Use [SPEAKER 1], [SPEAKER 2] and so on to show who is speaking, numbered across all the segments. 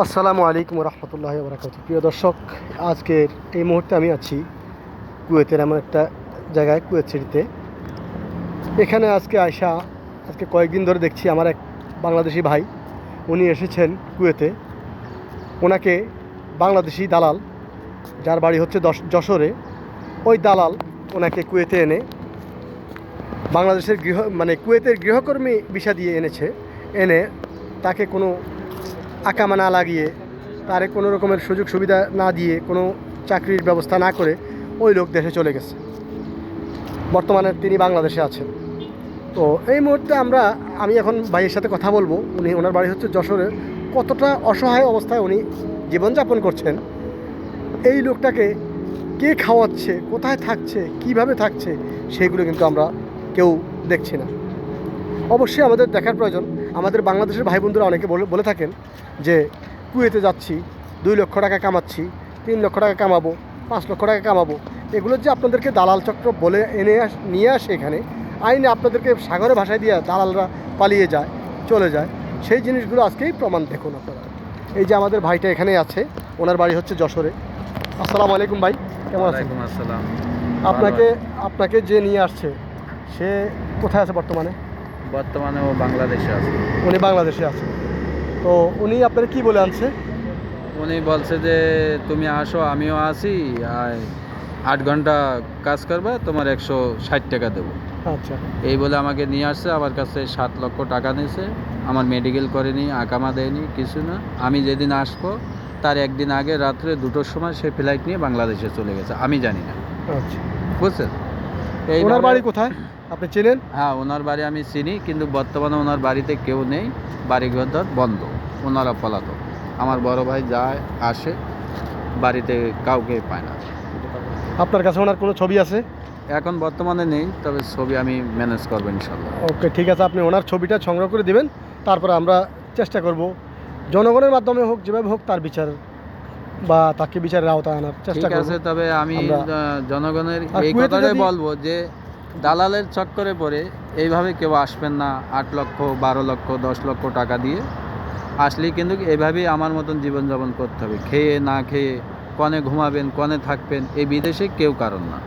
[SPEAKER 1] আসসালামু আলাইকুম রহমতুল্লাহি ওয়া বারাকাতুহু। প্রিয় দর্শক, আজকের এই মুহূর্তে আমি আছি কুয়েতের এমন একটা জায়গায়, কুয়েত সিটিতে। এখানে আজকে কয়েকদিন ধরে দেখছি আমার এক বাংলাদেশি ভাই, উনি এসেছেন কুয়েতে। ওনাকে বাংলাদেশি দালাল, যার বাড়ি হচ্ছে যশোরে, ওই দালাল ওনাকে কুয়েতে এনে বাংলাদেশের কুয়েতের গৃহকর্মী ভিসা দিয়ে এনে তাকে কোনো আকামা না লাগিয়ে, তারে কোনো রকমের সুযোগ সুবিধা না দিয়ে, কোনো চাকরির ব্যবস্থা না করে ওই লোক দেশে চলে গেছে। বর্তমানে তিনি বাংলাদেশে আছেন। তো এই মুহূর্তে আমি এখন ভাইয়ের সাথে কথা বলবো। ওনার বাড়ি হচ্ছে যশোরে। কতটা অসহায় অবস্থায় উনি জীবনযাপন করছেন, এই লোকটাকে কে খাওয়াচ্ছে, কোথায় থাকছে, কিভাবে থাকছে, সেগুলো কিন্তু আমরা কেউ দেখছি না। অবশ্যই আমাদের দেখার প্রয়োজন। আমাদের বাংলাদেশের ভাই বন্ধুরা অনেকে বলে থাকেন যে কুয়েতে যাচ্ছি, 2 লক্ষ টাকা কামাচ্ছি, 3 লক্ষ টাকা কামাবো, 5 লক্ষ টাকা কামাবো। এগুলো যে আপনাদেরকে দালাল চক্র বলে নিয়ে আসে এখানে, আইনে আপনাদেরকে সাগরে ভাষায় দিয়ে দালালরা পালিয়ে যায়, চলে যায়। সেই জিনিসগুলো আজকেই প্রমাণ দেখুন আপনারা। এই যে আমাদের ভাইটা এখানে আছে, ওনার বাড়ি হচ্ছে যশোরে। আসসালামু আলাইকুম ভাই, কেমন আছেন?
[SPEAKER 2] আসসালাম।
[SPEAKER 1] আপনাকে যে নিয়ে আসছে, সে কোথায় আছে বর্তমানে?
[SPEAKER 2] বর্তমানে ও বাংলাদেশে আছে।
[SPEAKER 1] উনি বাংলাদেশে আছে। তো উনি আপনারা কি বলে আনছে?
[SPEAKER 2] উনি বলছে যে তুমি আসো, আমিও আসি, 8 ঘন্টা কাজ করবে, তোমার 160 টাকা দেবো।
[SPEAKER 1] আচ্ছা।
[SPEAKER 2] এই বলে আমাকে নিয়ে আসছে। আমার কাছে 7 লক্ষ টাকা নিয়েছে। আমার মেডিকেল করেনি, আকামা দেয়নি, কিছু না। আমি যেদিন আসবো তার একদিন আগে রাত্রে 2টোর সময় সে ফ্লাইট নিয়ে বাংলাদেশে চলে গেছে, আমি জানি না।
[SPEAKER 1] আচ্ছা,
[SPEAKER 2] বুঝছেন?
[SPEAKER 1] ওনার বাড়ি কোথায় আপনি চেনেন?
[SPEAKER 2] হ্যাঁ, ওনার বাড়ি আমি চিনি, কিন্তু বর্তমানে ওনার বাড়িতে কেউ নেই, বাড়িঘর বন্ধ, ওনারা পলাতক। আমার বড় ভাই যায় আসে, বাড়িতে কাউকে পায় না।
[SPEAKER 1] আপনার কাছে ওনার কোনো ছবি আছে?
[SPEAKER 2] এখন বর্তমানে নেই, তবে ছবি আমি ম্যানেজ করবো ইনশাল্লাহ।
[SPEAKER 1] ওকে, ঠিক আছে। আপনি ওনার ছবিটা সংগ্রহ করে দিবেন, তারপরে আমরা চেষ্টা করব জনগণের মাধ্যমে হোক, যেভাবে হোক, তার বিচার বা তাকে বিচারের আওতায় আনার চেষ্টা
[SPEAKER 2] ঠিক
[SPEAKER 1] করব।
[SPEAKER 2] আছে, তবে আমি জনগণের
[SPEAKER 1] আর
[SPEAKER 2] এই
[SPEAKER 1] কুয়েতে
[SPEAKER 2] কথাটাই বলবো যে দালালের চক্করে পড়ে এইভাবে কেউ আসবেন না। 8 লক্ষ, 12 লক্ষ, 10 লক্ষ টাকা দিয়ে আসলেই কিন্তু এইভাবেই আমার মতন জীবনযাপন করতে হবে। খেয়ে না খেয়ে কনে ঘুমাবেন, কনে থাকবেন, এই বিদেশে কেউ কারণ না।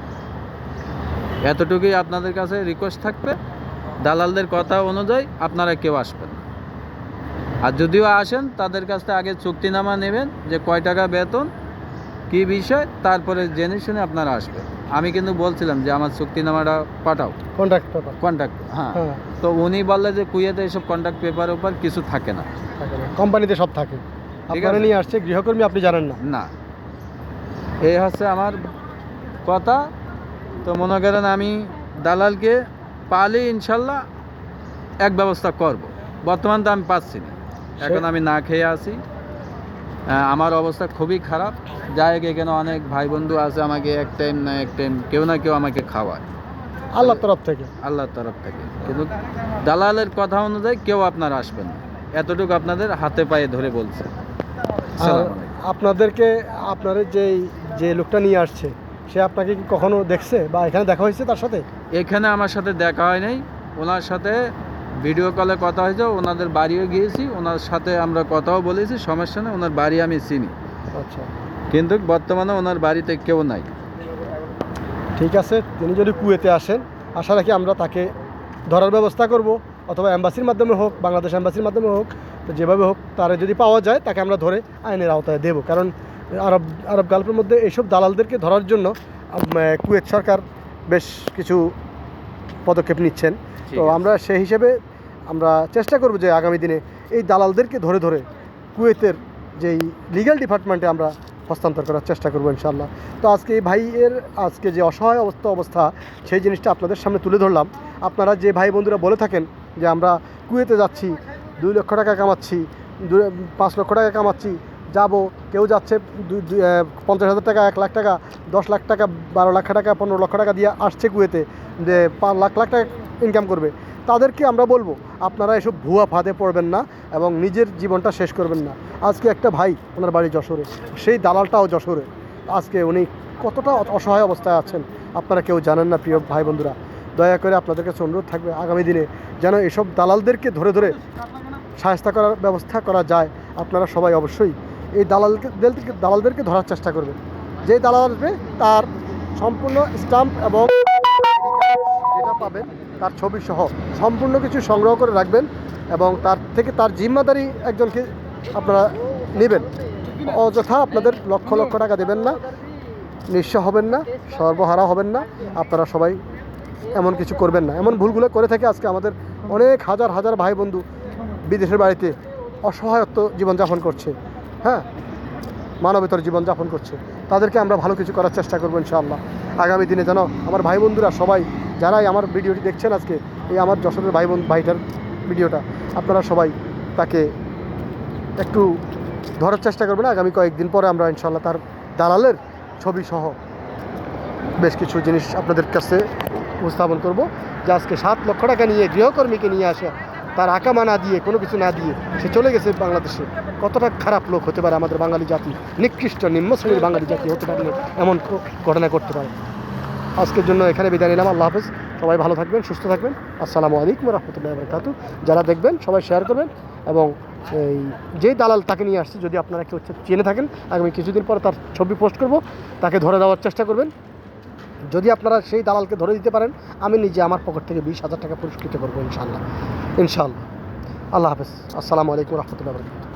[SPEAKER 2] এতটুকুই আপনাদের কাছে রিকোয়েস্ট থাকবে, দালালদের কথা অনুযায়ী আপনারা কেউ আসবেন না। আর যদিও আসেন, তাদের কাছ থেকে আগে চুক্তিনামা নেবেন যে কয় টাকা বেতন, কী বিষয়, তারপরে জেনে শুনে আপনারা আসবেন। আমি কিন্তু বলছিলাম যে আমার চুক্তিনামাটা পাঠাও, কন্ট্রাক্ট। হ্যাঁ, তো উনি বললেন যে কুয়েতে এসব কন্ট্রাক্ট পেপারের উপর কিছু থাকে না,
[SPEAKER 1] কোম্পানিতে সব থাকে। আপনারা নিয়ে আসছে গৃহকর্মী, আপনি জানেন না?
[SPEAKER 2] না, এই হচ্ছে আমার কথা। তো মনে করেন আমি দালালকে পালে ইনশাল্লাহ এক ব্যবস্থা করব। বর্তমান তো আমি পাচ্ছি না, এখন আমি না খেয়ে আছি। আমার অবস্থা খুবই খারাপ। যাই হোক, এখানে অনেক ভাই বন্ধু আছে, আমাকে এক টাইম কেউ না কেউ আমাকে খাওয়ায়
[SPEAKER 1] আল্লাহর তরফ থেকে।
[SPEAKER 2] কিন্তু দালালের কথা অনুযায়ী কেউ আপনারা আসবেন না, এতটুকু আপনাদের হাতে পায়ে ধরে বলছে।
[SPEAKER 1] আপনাদের যে লোকটা নিয়ে আসছে, সে আপনাকে কি কখনো দেখছে বা এখানে দেখা হয়েছে তার সাথে?
[SPEAKER 2] এখানে আমার সাথে দেখা হয় নাই, ওনার সাথে ভিডিও কলে কথা হয়েছে, ওনাদের বাড়িও গিয়েছি, ওনার সাথে আমরা কথাও বলেছি, সমস্যা নেই, ওনার বাড়ি আমি চিনি।
[SPEAKER 1] আচ্ছা,
[SPEAKER 2] কিন্তু বর্তমানে ওনার বাড়িতে কেউ নাই।
[SPEAKER 1] ঠিক আছে, তিনি যদি কুয়েতে আসেন, আশা রাখি আমরা তাকে ধরার ব্যবস্থা করব, অথবা অ্যাম্বাসির মাধ্যমে হোক, বাংলাদেশ অ্যাম্বাসির মাধ্যমে হোক, যেভাবে হোক তারা যদি পাওয়া যায় তাকে আমরা ধরে আইনের আওতায় দেব। কারণ আরব গালফের মধ্যে এইসব দালালদেরকে ধরার জন্য কুয়েত সরকার বেশ কিছু পদক্ষেপ নিচ্ছেন। তো আমরা সেই হিসেবে আমরা চেষ্টা করব যে আগামী দিনে এই দালালদেরকে ধরে কুয়েতের যেই লিগ্যাল ডিপার্টমেন্টে আমরা হস্তান্তর করার চেষ্টা করবো ইনশাল্লাহ। তো আজকে এই ভাইয়ের যে অসহায় অবস্থা, সেই জিনিসটা আপনাদের সামনে তুলে ধরলাম। আপনারা যে ভাই বন্ধুরা বলে থাকেন যে আমরা কুয়েতে যাচ্ছি, 2 লক্ষ টাকা কামাচ্ছি, 5 লক্ষ টাকা কামাচ্ছি, যাব, কেউ যাচ্ছে 50,000 টাকা, 1 লাখ টাকা, 10 লাখ টাকা, 12 লাখ টাকা, 15 লক্ষ টাকা দিয়ে আসছে কুয়েতে, যে 5 লাখ টাকা ইনকাম করবে, তাদেরকে আমরা বলবো আপনারা এসব ভুয়া ফাঁদে পড়বেন না এবং নিজের জীবনটা শেষ করবেন না। আজকে একটা ভাই, ওনার বাড়ি যশোরে, সেই দালালটাও যশোরে। আজকে উনি কতটা অসহায় অবস্থায় আছেন আপনারা কেউ জানেন না। প্রিয় ভাই বন্ধুরা, দয়া করে আপনাদের কাছে অনুরোধ থাকবে আগামী দিনে যেন এসব দালালদেরকে ধরে শায়েস্তা করার ব্যবস্থা করা যায়, আপনারা সবাই অবশ্যই এই দালালদেরকে ধরার চেষ্টা করবেন। যে দালাল আসবে তার সম্পূর্ণ স্টাম্প এবং যেটা পাবেন তার ছবি সহ সম্পূর্ণ কিছু সংগ্রহ করে রাখবেন এবং তার থেকে তার জিম্মাদারি একজনকে আপনারা নেবেন। অযথা আপনাদের লক্ষ লক্ষ টাকা দেবেন না, নিঃস্ব হবেন না, সর্বহারা হবেন না। আপনারা সবাই এমন কিছু করবেন না। এমন ভুলগুলো করে থাকে আজকে আমাদের অনেক হাজার হাজার ভাই বন্ধু বিদেশের বাড়িতে অসহায়ত্ব জীবনযাপন করছে, হ্যাঁ, মানবেতর জীবনযাপন করছে। তাদেরকে আমরা ভালো কিছু করার চেষ্টা করবো ইনশাআল্লাহ। আগামী দিনে যেন আমার ভাই বন্ধুরা সবাই, যারাই আমার ভিডিওটি দেখছেন আজকে, এই আমার যশোরের ভাইটার ভিডিওটা, আপনারা সবাই তাকে একটু ধরার চেষ্টা করবেন। আগামী কয়েকদিন পরে আমরা ইনশাআল্লাহ তার দালালের ছবি সহ বেশ কিছু জিনিস আপনাদের কাছে উপস্থাপন করব। যে আজকে 7 লক্ষ টাকা নিয়ে গৃহকর্মীকে নিয়ে আসে, তার আকামা না দিয়ে, কোনো কিছু না দিয়ে সে চলে গেছে বাংলাদেশে। কতটা খারাপ লোক হতে পারে আমাদের বাঙালি জাতি, নিকৃষ্ট নিম্ন শ্রেণীর বাঙালি জাতি হতে পারলে এমন ঘটনা করতে পারে। আজকের জন্য এখানে বিদায় নিলাম। আল্লাহ হাফেজ। সবাই ভালো থাকবেন, সুস্থ থাকবেন। আসসালামু আলাইকুম রহমতুল্লাহি ওয়া বারাকাতুহু। যারা দেখবেন সবাই শেয়ার করবেন এবং এই যেই দালাল তাকে নিয়ে আসছে, যদি আপনারা কেউ চেনে থাকেন, আগামী কিছুদিন পরে তার ছবি পোস্ট করব, তাকে ধরে দেওয়ার চেষ্টা করবেন। যদি আপনারা সেই দালালকে ধরে দিতে পারেন, আমি নিজে আমার পকেট থেকে 20,000 টাকা পুরস্কৃত করবো ইনশাআল্লাহ। আল্লাহ হাফেজ। আসসালামু আলাইকুম রহমতুল্লাহি ওয়া বারাকাতুহু।